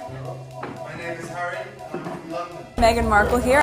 My name is Harry, and I'm from London. Meghan Markle here.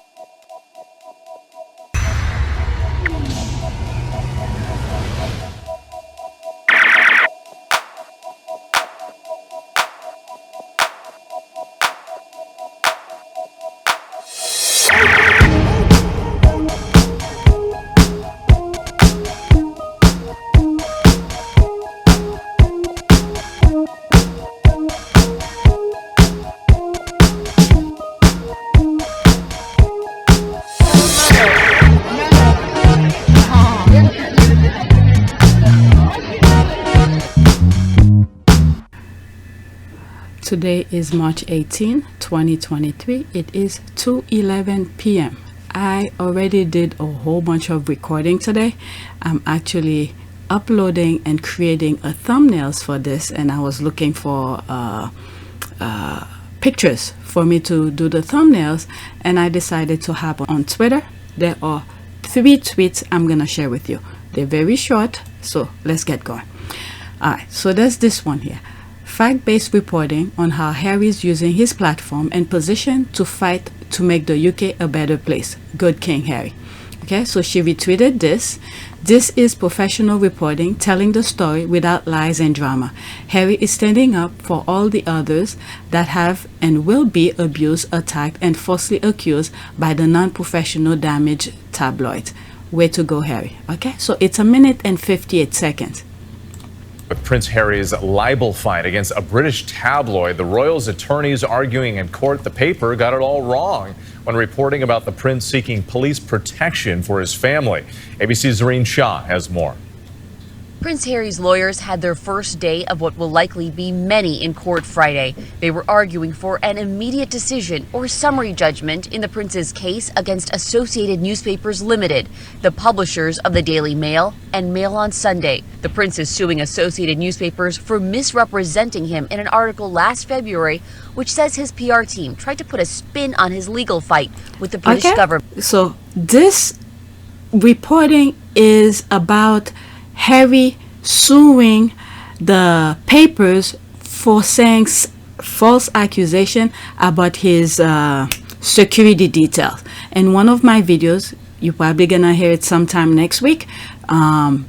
Today is March 18, 2023. It is 2:11 p.m. I already did a whole bunch of recording today. I'm actually uploading and creating a thumbnails for this, and I was looking for pictures for me to do the thumbnails, and I decided to hop on Twitter. There are 3 tweets I'm gonna share with you. They're very short, so let's get going. Alright, so there's this one here. Fact-based reporting on how Harry is using his platform and position to fight to make the UK a better place. Good King Harry. Okay, so she retweeted this. This is professional reporting, telling the story without lies and drama. Harry is standing up for all the others that have and will be abused, attacked, and falsely accused by the non-professional damaged tabloids. Way to go, Harry. Okay, so it's 1 minute and 58 seconds. With Prince Harry's libel fight against a British tabloid, the royal's attorneys arguing in court the paper got it all wrong when reporting about the prince seeking police protection for his family. ABC's Zareen Shah has more. Prince Harry's lawyers had their first day of what will likely be many in court Friday. They were arguing for an immediate decision or summary judgment in the prince's case against Associated Newspapers Limited, the publishers of the Daily Mail and Mail on Sunday. The prince is suing Associated Newspapers for misrepresenting him in an article last February, which says his PR team tried to put a spin on his legal fight with the British government. So this reporting is about Harry suing the papers for saying false accusation about his security details. In one of my videos, you're probably gonna hear it sometime next week, I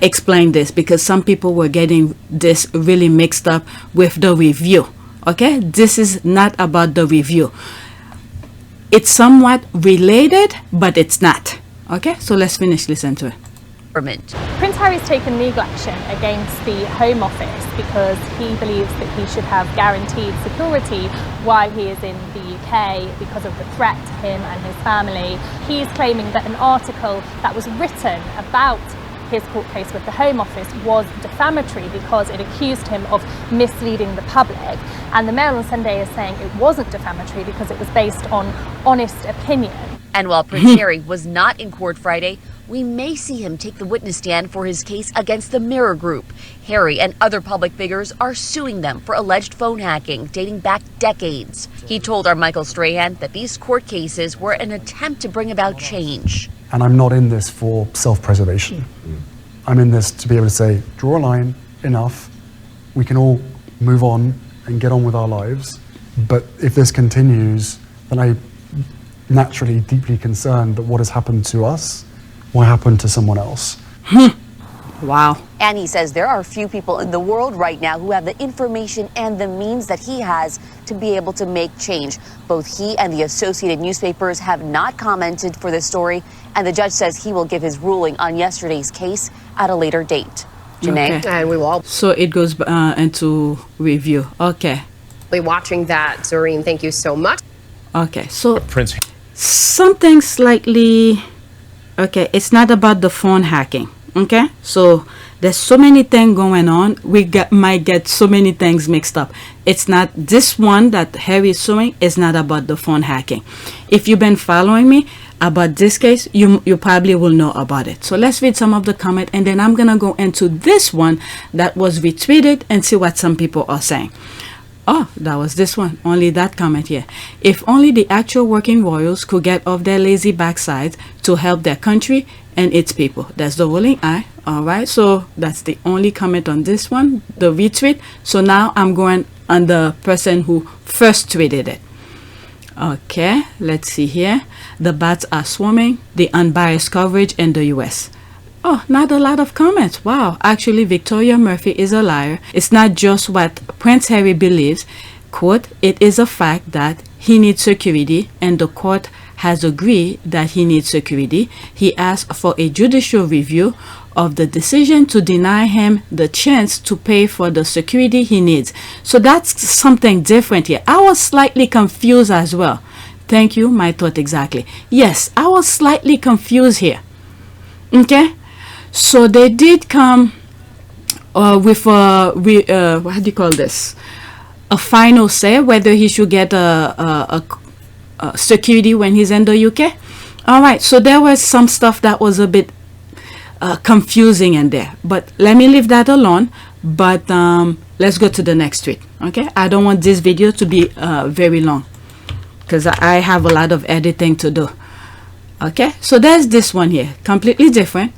explained this because some people were getting this really mixed up with the review. Okay, this is not about the review. It's somewhat related, but it's not. Okay, so let's finish listening to it. Prince Harry's taken legal action against the Home Office because he believes that he should have guaranteed security while he is in the UK because of the threat to him and his family. He's claiming that an article that was written about his court case with the Home Office was defamatory because it accused him of misleading the public. And the Mail on Sunday is saying it wasn't defamatory because it was based on honest opinion. And while Prince Harry was not in court Friday, we may see him take the witness stand for his case against the Mirror Group. Harry and other public figures are suing them for alleged phone hacking dating back decades. He told our Michael Strahan that these court cases were an attempt to bring about change. And I'm not in this for self-preservation. I'm in this to be able to say, draw a line, enough. We can all move on and get on with our lives. But if this continues, then I'm naturally deeply concerned that what has happened to us will happen to someone else. Wow. And he says there are few people in the world right now who have the information and the means that he has to be able to make change. Both he and the Associated Newspapers have not commented for this story, and the judge says he will give his ruling on yesterday's case at a later date. Jone? Okay. And we will all So it goes into review. Okay. be watching that. Zareen, thank you so much. Okay, so Prince something slightly, okay, it's not about the phone hacking. Okay, so there's so many things going on. Might get so many things mixed up. It's not this one that Harry is suing is not about the phone hacking. If you've been following me about this case, you probably will know about it. So let's read some of the comment, and then I'm gonna go into this one that was retweeted and see what some people are saying. Oh, that was this one. Only that comment here. If only the actual working royals could get off their lazy backsides to help their country and its people. That's the ruling eye. All right, so that's the only comment on this one, the retweet. So now I'm going on the person who first tweeted it. Okay, let's see here. The bats are swarming. The unbiased coverage in the US. Oh, not a lot of comments. Wow, actually Victoria Murphy is a liar. It's not just what Prince Harry believes. Quote, it is a fact that he needs security and the court has agreed that he needs security. He asked for a judicial review of the decision to deny him the chance to pay for the security he needs. So that's something different here. I was slightly confused as well. Thank you, my thought exactly. Yes, I was slightly confused here. Okay, so they did come with what do you call this? A final say whether he should get a security when he's in the UK. All right, so there was some stuff that was a bit confusing in there, but let me leave that alone. But let's go to the next tweet. Okay, I don't want this video to be very long because I have a lot of editing to do. Okay, so there's this one here, completely different.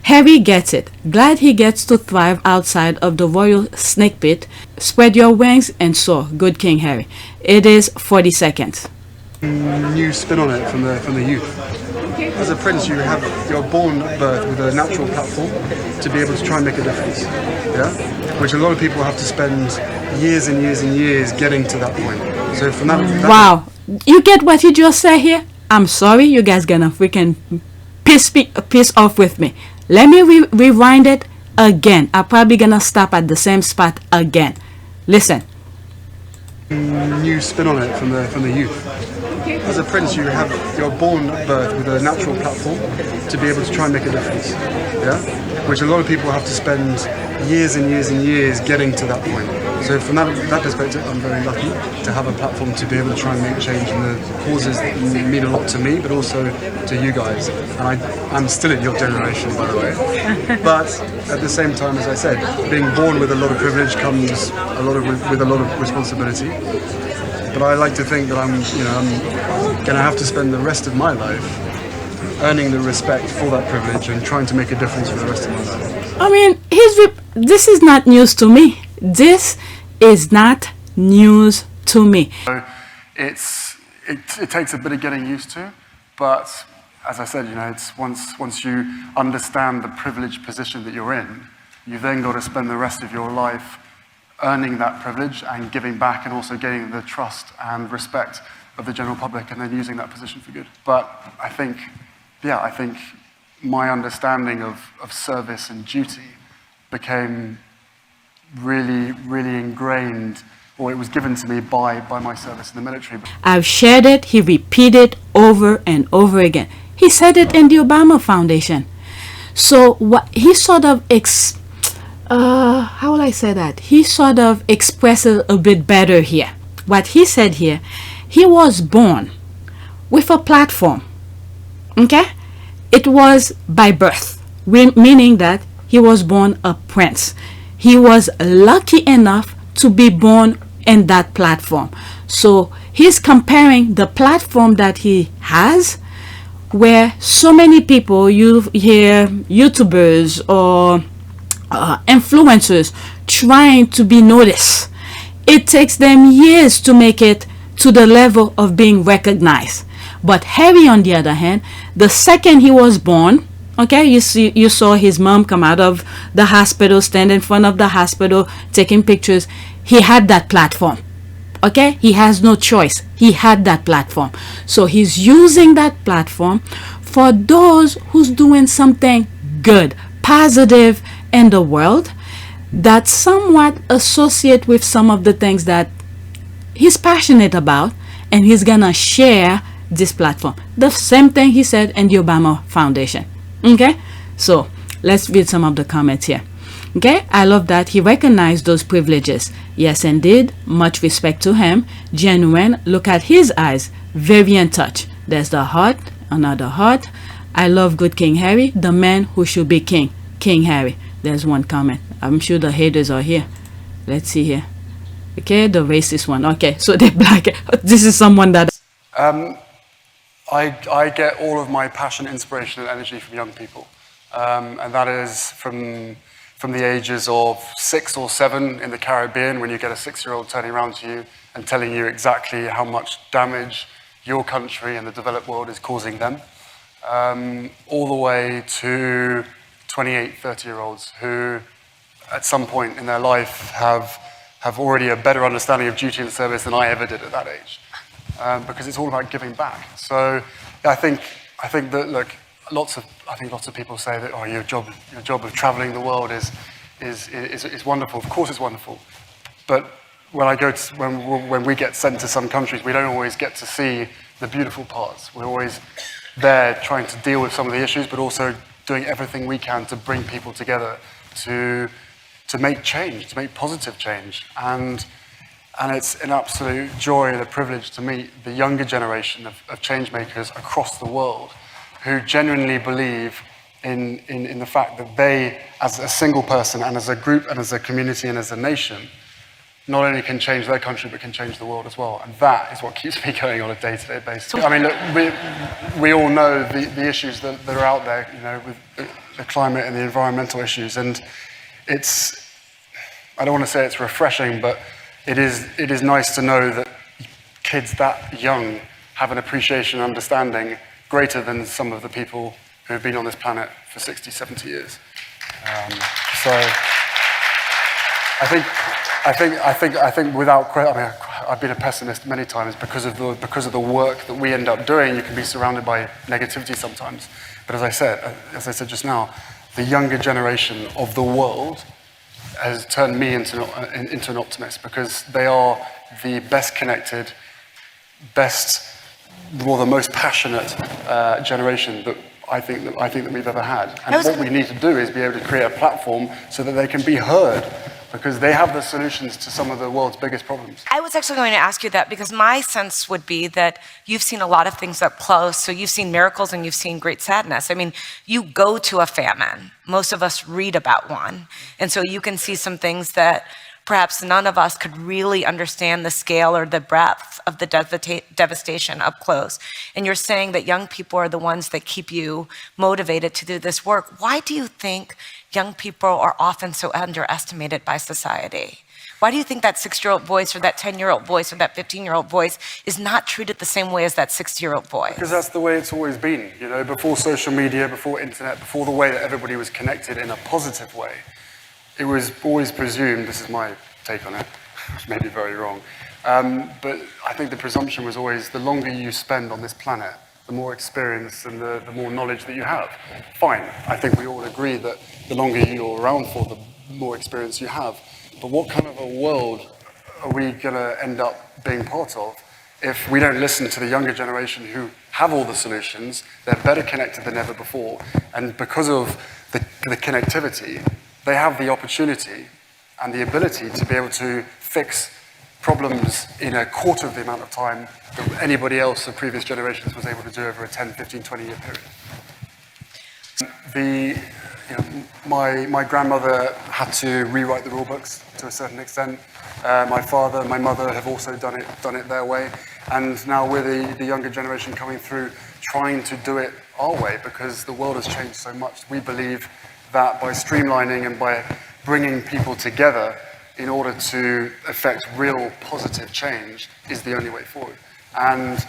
Harry gets it. Glad he gets to thrive outside of the royal snake pit. Spread your wings and soar. Good King Harry. It is 40 seconds. New spin on it from the youth. As a prince, you're born at birth with a natural platform to be able to try and make a difference. Yeah, which a lot of people have to spend years and years and years getting to that point. So from that wow, you get what you just said here? I'm sorry, you guys gonna freaking piss off with me. Let me rewind it again. I'm probably gonna stop at the same spot again. Listen. New spin on it from the youth. As a prince, you're born at birth with a natural platform to be able to try and make a difference. Yeah, which a lot of people have to spend years and years and years getting to that point. So from that perspective, I'm very lucky to have a platform to be able to try and make change in the causes that mean a lot to me, but also to you guys. And I'm still in your generation, by the way. But at the same time, as I said, being born with a lot of privilege comes with a lot of responsibility. But I like to think that I'm going to have to spend the rest of my life earning the respect for that privilege and trying to make a difference for the rest of my life. I mean, this is not news to me. This is not news to me. So it takes a bit of getting used to, but as I said, it's once you understand the privileged position that you're in, you've then got to spend the rest of your life earning that privilege and giving back and also gaining the trust and respect of the general public and then using that position for good. But I think my understanding of service and duty became really, really ingrained, or it was given to me by my service in the military. I've shared it, he repeated over and over again. He said it in the Obama Foundation. So what he sort of how will I say that? He sort of expressed it a bit better here. What he said here, he was born with a platform. Okay? It was by birth, meaning that he was born a prince. He was lucky enough to be born in that platform. So he's comparing the platform that he has, where so many people, you hear YouTubers or influencers trying to be noticed. It takes them years to make it to the level of being recognized. But Harry, on the other hand, the second he was born, okay, you saw his mom come out of the hospital, stand in front of the hospital, taking pictures. He had that platform. Okay, he has no choice. He had that platform. So he's using that platform for those who's doing something good, positive in the world, that somewhat associate with some of the things that he's passionate about, and he's gonna share this platform. The same thing he said in the Obama Foundation. Okay, so let's read some of the comments here. Okay, I love that he recognized those privileges. Yes, indeed, much respect to him. Genuine, look at his eyes, very in touch. There's the heart, another heart. I love good King Harry, the man who should be king. King Harry. There's one comment. I'm sure the haters are here. Let's see here. Okay, the racist one. Okay, so they're black. This is someone that I get all of my passion, inspiration and energy from young people. And that is from from the ages of 6 or 7 in the Caribbean, when you get a 6-year-old turning around to you and telling you exactly how much damage your country and the developed world is causing them, all the way to 28, 30-year-olds who at some point in their life have already a better understanding of duty and service than I ever did at that age, because it's all about giving back. So I think that, look, lots of people say that, oh, your job of traveling the world is wonderful. Of course it's wonderful, but when we get sent to some countries, we don't always get to see the beautiful parts. We're always there trying to deal with some of the issues, but also doing everything we can to bring people together to make change, to make positive change. And it's an absolute joy and a privilege to meet the younger generation of change makers across the world who genuinely believe in the fact that they, as a single person and as a group and as a community and as a nation, not only can change their country, but can change the world as well. And that is what keeps me going on a day-to-day basis. I mean, look, we all know the issues that are out there, you know, with the climate and the environmental issues. And I don't want to say it's refreshing, but it is nice to know that kids that young have an appreciation and understanding greater than some of the people who have been on this planet for 60, 70 years. So I think without credit, I mean, I've been a pessimist many times because of the work that we end up doing. You can be surrounded by negativity sometimes. But as I said just now, the younger generation of the world has turned me into an optimist, because they are the best connected, the most passionate generation that I think that we've ever had. And what we need to do is be able to create a platform so that they can be heard, because they have the solutions to some of the world's biggest problems. I was actually going to ask you that, because my sense would be that you've seen a lot of things up close. So you've seen miracles and you've seen great sadness. I mean, you go to a famine. Most of us read about one. And so you can see some things that perhaps none of us could really understand the scale or the breadth of the devastation up close. And you're saying that young people are the ones that keep you motivated to do this work. Why do you think young people are often so underestimated by society? Why do you think that 6-year-old voice or that 10-year-old voice or that 15-year-old voice is not treated the same way as that 60-year-old voice? Because that's the way it's always been. You know, before social media, before internet, before the way that everybody was connected in a positive way, it was always presumed, this is my take on it, which may be very wrong, but I think the presumption was always the longer you spend on this planet, the more experience and the more knowledge that you have. Fine, I think we all agree that the longer you're around for, the more experience you have. But what kind of a world are we going to end up being part of if we don't listen to the younger generation who have all the solutions? They're better connected than ever before, and because of the connectivity, they have the opportunity and the ability to be able to fix problems in a quarter of the amount of time that anybody else of previous generations was able to do over a 10, 15, 20-year period. My grandmother had to rewrite the rule books to a certain extent. My father and my mother have also done it their way. And now we're the younger generation coming through trying to do it our way, because the world has changed so much. We believe that by streamlining and by bringing people together in order to effect real positive change is the only way forward. And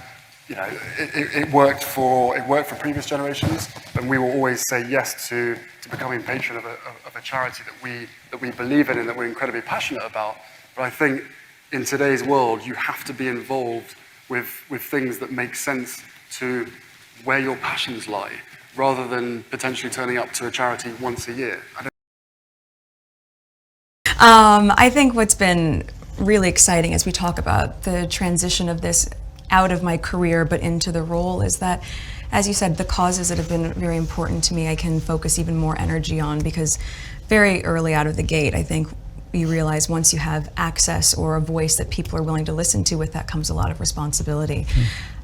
you know, it worked for previous generations, and we will always say yes to becoming patron of a charity that we believe in and that we're incredibly passionate about. But I think in today's world, you have to be involved with things that make sense to where your passions lie, rather than potentially turning up to a charity once a year. I think what's been really exciting as we talk about the transition of this out of my career but into the role is that, as you said, the causes that have been very important to me I can focus even more energy on, because very early out of the gate I think you realize once you have access or a voice that people are willing to listen to, with that comes a lot of responsibility,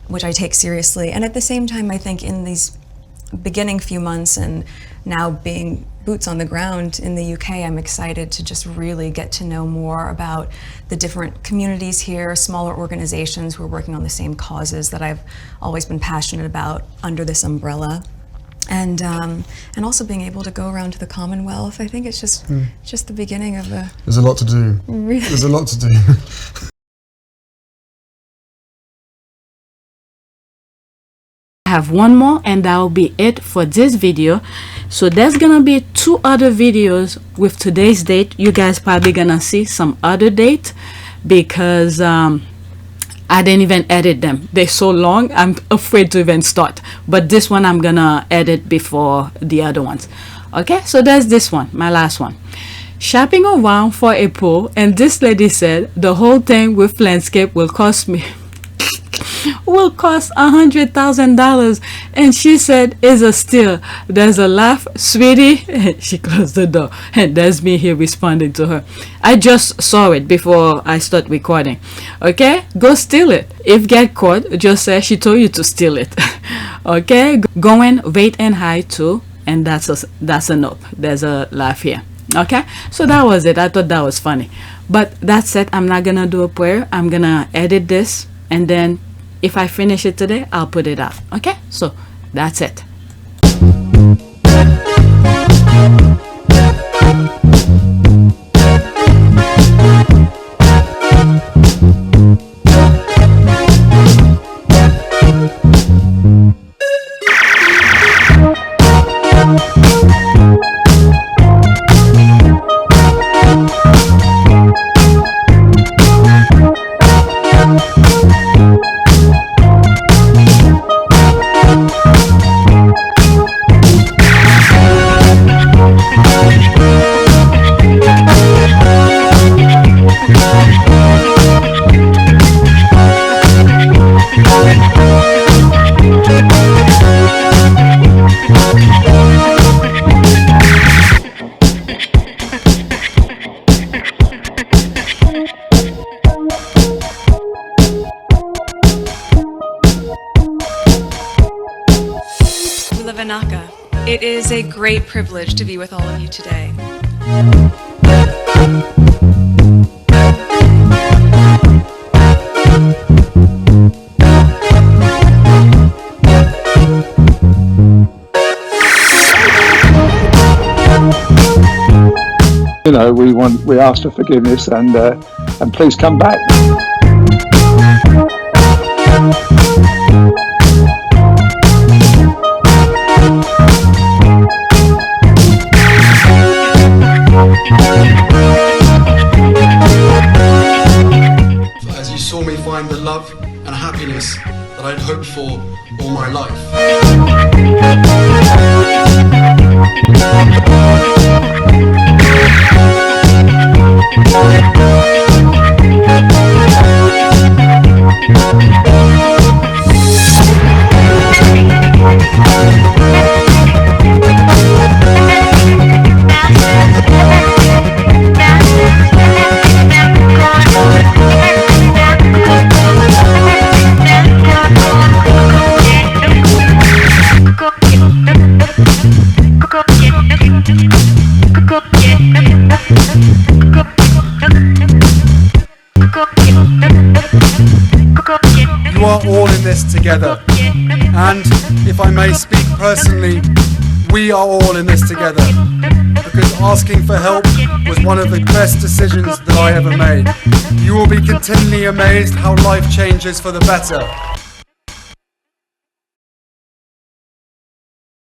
which I take seriously. And at the same time, I think in these beginning few months and now being boots on the ground in the UK, I'm excited to just really get to know more about the different communities here, smaller organizations who are working on the same causes that I've always been passionate about under this umbrella. And also being able to go around to the Commonwealth. I think it's just the beginning of a... There's a lot to do. Really? There's a lot to do. I have one more and that will be it for this video. So there's gonna be 2 other videos with today's date. You guys probably gonna see some other date because I didn't even edit them. They're so long, I'm afraid to even start. But this one I'm gonna edit before the other ones. Okay, so there's this one, my last one. Shopping around for a pool, and this lady said the whole thing with landscape will cost me will cost $100,000, and she said it's a steal. There's a laugh, sweetie. She closed the door, and there's me here responding to her. I just saw it before I start recording. Okay, go steal it. If get caught, just say she told you to steal it. Okay, going wait and hide too, and that's a nope. There's a laugh here. Okay, so that was it. I thought that was funny, but that's it. I'm not gonna do a prayer. I'm gonna edit this, and then if I finish it today, I'll put it out. Okay, so that's it. It is a great privilege to be with all of you today. You know, we ask for forgiveness and please come back. As you saw me find the love and happiness that I'd hoped for all my life. You are all in this together, and if I may speak personally, we are all in this together, because asking for help was one of the best decisions that I ever made. You will be continually amazed how life changes for the better.